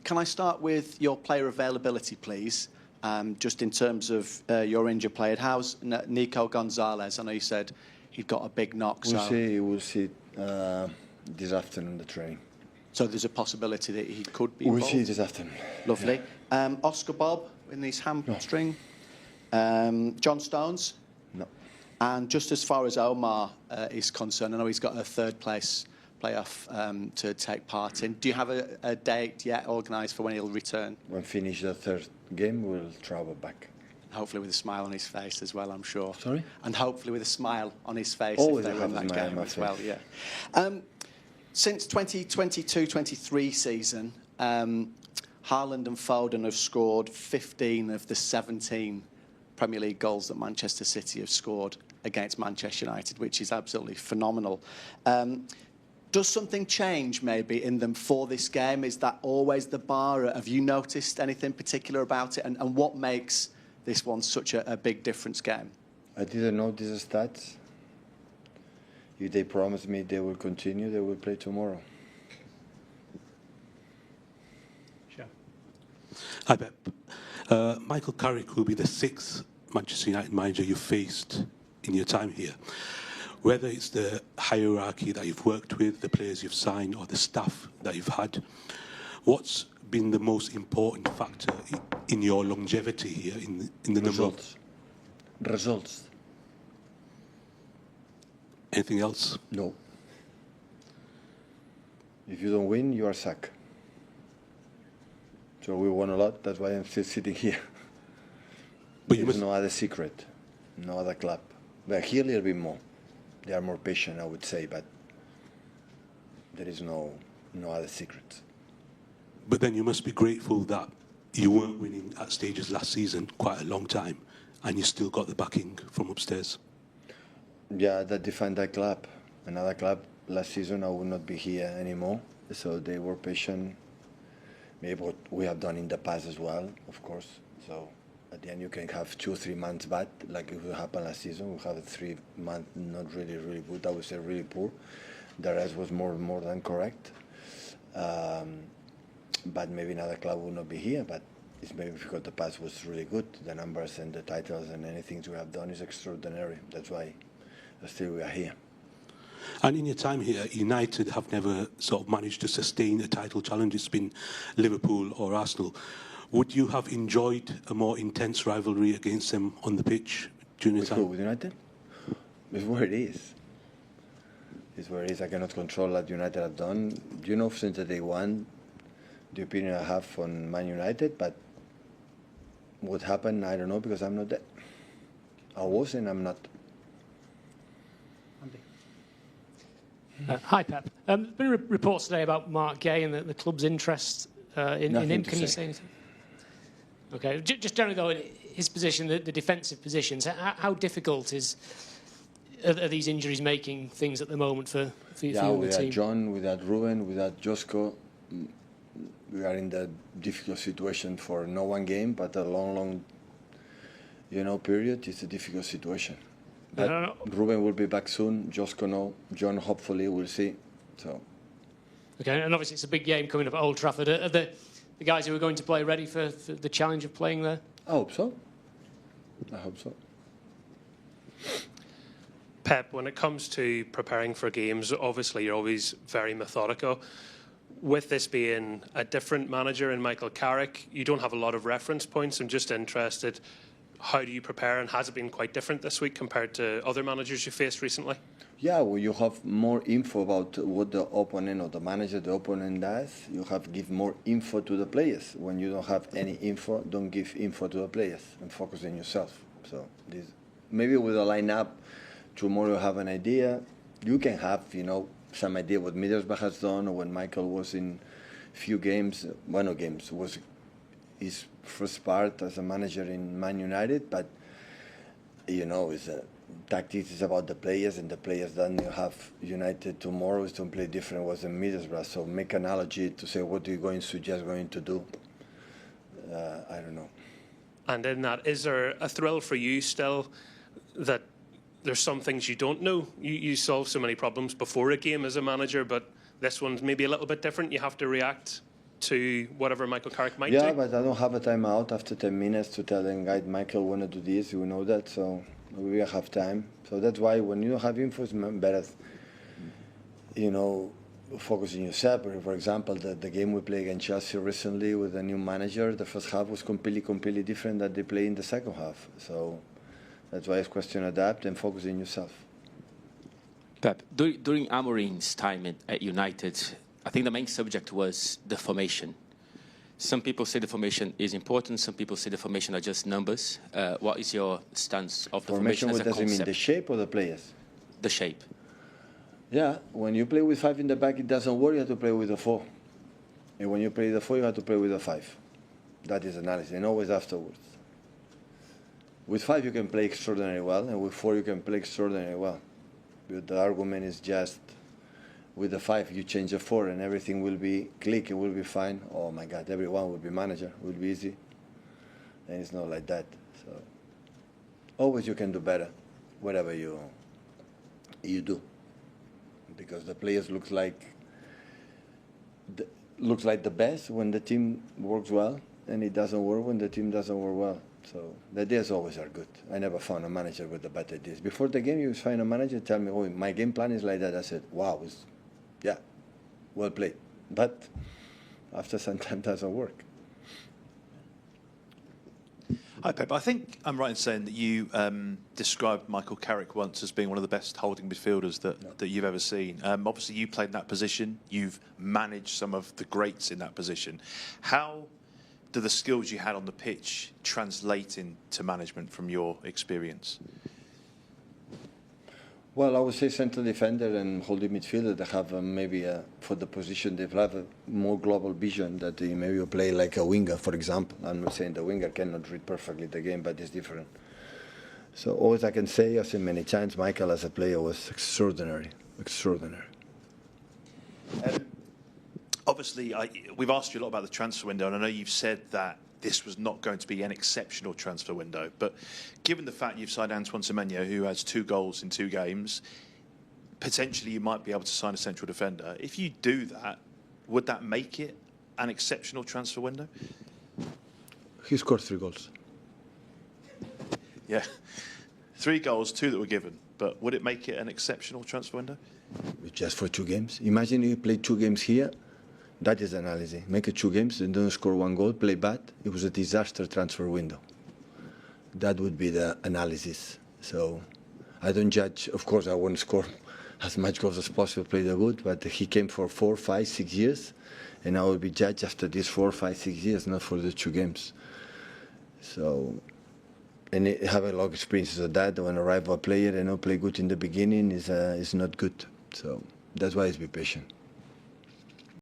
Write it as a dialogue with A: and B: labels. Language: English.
A: can I start with your player availability, please? Just in terms of your injured player. How's Nico Gonzalez? I know you said he'd got a big knock.
B: We'll see this afternoon the training.
A: So there's a possibility that he could be involved?
B: We'll see this afternoon.
A: Lovely. Yeah. Oscar Bob in his hamstring. No. John Stones?
B: No.
A: And just as far as Omar is concerned, I know he's got a third place playoff to take part in. Do you have a date yet organised for when he'll return?
B: When finish the third game, we'll travel back.
A: Hopefully with a smile on his face as well, I'm sure.
B: Sorry?
A: And hopefully with a smile on his face
B: if
A: they win that game as well, yeah. Since 2022-23 season, Haaland and Foden have scored 15 of the 17 Premier League goals that Manchester City have scored against Manchester United, which is absolutely phenomenal. Does something change maybe in them for this game? Is that always the bar? Have you noticed anything particular about it? And what makes this one such a big difference game?
B: I didn't know these stats. If they promise me they will continue, they will play tomorrow.
C: Sure. Hi, Pep. Michael Carrick will be the 6th Manchester United manager you faced in your time here. Whether it's the hierarchy that you've worked with, the players you've signed, or the staff that you've had, what's been the most important factor in your longevity here in the
B: results? Results.
C: Anything else?
B: No. If you don't win, you are sacked. So we won a lot. That's why I'm still sitting here. But there's no other secret, no other club. But here a little bit more. They are more patient, I would say, but there is no other secret.
C: But then you must be grateful that you weren't winning at stages last season quite a long time, and you still got the backing from upstairs.
B: Yeah, that defined that club. Another club last season, I would not be here anymore. So they were patient. Maybe what we have done in the past as well, of course. So at the end, you can have 2 or 3 months bad, like it happened last season. We had 3 months not really good. I would say really poor. The rest was more than correct. But maybe another club would not be here. But it's maybe because the past was really good. The numbers and the titles and anything we have done is extraordinary. That's why still we are here.
C: And in your time here, United have never sort of managed to sustain a title challenge. It's been Liverpool or Arsenal. Would you have enjoyed a more intense rivalry against them on the pitch during the time?
B: With United? It's where it is. It's where it is. I cannot control what United have done. You know, since day one, the opinion I have on Man United, but what happened, I don't know, because I'm not there. I was and I'm not.
D: Hi, Pep. There's been reports today about Mark Gay and the club's interest in him. Can you say anything? Okay. Just generally, though, in his position, the defensive positions, how difficult are these injuries making things at the moment for you and the team?
B: Without John, without Ruben, without Josko, we are in the difficult situation for no one game, but a long, period. It's a difficult situation. But Ruben will be back soon. Josko no. John hopefully we'll see. So.
D: Okay, and obviously it's a big game coming up at Old Trafford. Are the guys who are going to play ready for the challenge of playing there?
B: I hope so.
E: Pep, when it comes to preparing for games, obviously you're always very methodical. With this being a different manager in Michael Carrick, you don't have a lot of reference points. I'm just interested, how do you prepare, and has it been quite different this week compared to other managers you faced recently?
B: Yeah, well, you have more info about what the opponent or the opponent does. You have to give more info to the players. When you don't have any info, don't give info to the players and focus on yourself. So this, maybe with a lineup, tomorrow you have an idea. You can have, some idea what Middlesbrough has done, or when Michael was in few games, was his first part as a manager in Man United, but it's tactics is about the players, and the players then you have United tomorrow is to play different was in Middlesbrough. So make analogy to say what are you going to do. I don't know.
E: And in that, is there a thrill for you still that there's some things you don't know? You solve so many problems before a game as a manager, but this one's maybe a little bit different. You have to react to whatever Michael Carrick might do?
B: Yeah, but I don't have a timeout after 10 minutes to tell them, guys, Michael want to do this, you know that, so we have time. So that's why when you don't have info, it's better, you know, focus on yourself. For example, the game we played against Chelsea recently with a new manager, the first half was completely different than they play in the second half. So that's why it's question adapt and focus on yourself.
F: Pep, during Amorim's time at United, I think the main subject was the formation. Some people say the formation is important. Some people say the formation are just numbers. What is your stance of the formation as a concept?
B: What does it mean, the shape or the players?
F: The shape.
B: Yeah, when you play with 5 in the back, it doesn't work. You have to play with a 4. And when you play the 4, you have to play with a 5. That is analysis, and always afterwards. With 5, you can play extraordinarily well, and with 4, you can play extraordinarily well. But the argument is just, with the 5, you change the 4, and everything will be click, it will be fine. Oh my God, everyone will be manager, it will be easy. And it's not like that. So always you can do better, whatever you do, because the players looks like the best when the team works well, and it doesn't work when the team doesn't work well. So the ideas always are good. I never found a manager with the bad ideas. Before the game, you find a manager tell me, "Oh, my game plan is like that." I said, "Wow, yeah, well played." But after some time, it doesn't work.
G: Hi, Pep. I think I'm right in saying that you described Michael Carrick once as being one of the best holding midfielders that you've ever seen. Obviously, you played in that position. You've managed some of the greats in that position. How do the skills you had on the pitch translate into management from your experience?
B: Well, I would say central defender and holding midfielder. They have maybe for the position they have a more global vision that they maybe play like a winger, for example. I'm not saying the winger cannot read perfectly the game, but it's different. So always I can say, I've seen many times, Michael as a player was extraordinary, extraordinary.
G: Obviously, we've asked you a lot about the transfer window, and I know you've said that this was not going to be an exceptional transfer window. But given the fact you've signed Antoine Semenyo, who has 2 goals in 2 games, potentially you might be able to sign a central defender. If you do that, would that make it an exceptional transfer window?
B: He scored 3 goals.
G: Yeah. 3 goals, 2 that were given. But would it make it an exceptional transfer window?
B: Just for 2 games. Imagine you play 2 games here. That is analysis. Make it 2 games and don't score 1 goal, play bad. It was a disaster transfer window. That would be the analysis. So I don't judge. Of course, I won't score as much goals as possible, play the good, but he came for 4, 5, 6 years, and I will be judged after these 4, 5, 6 years, not for the 2 games. So, and I have a lot of experiences of that. When a rival player, play good in the beginning is not good. So that's why it's be patient.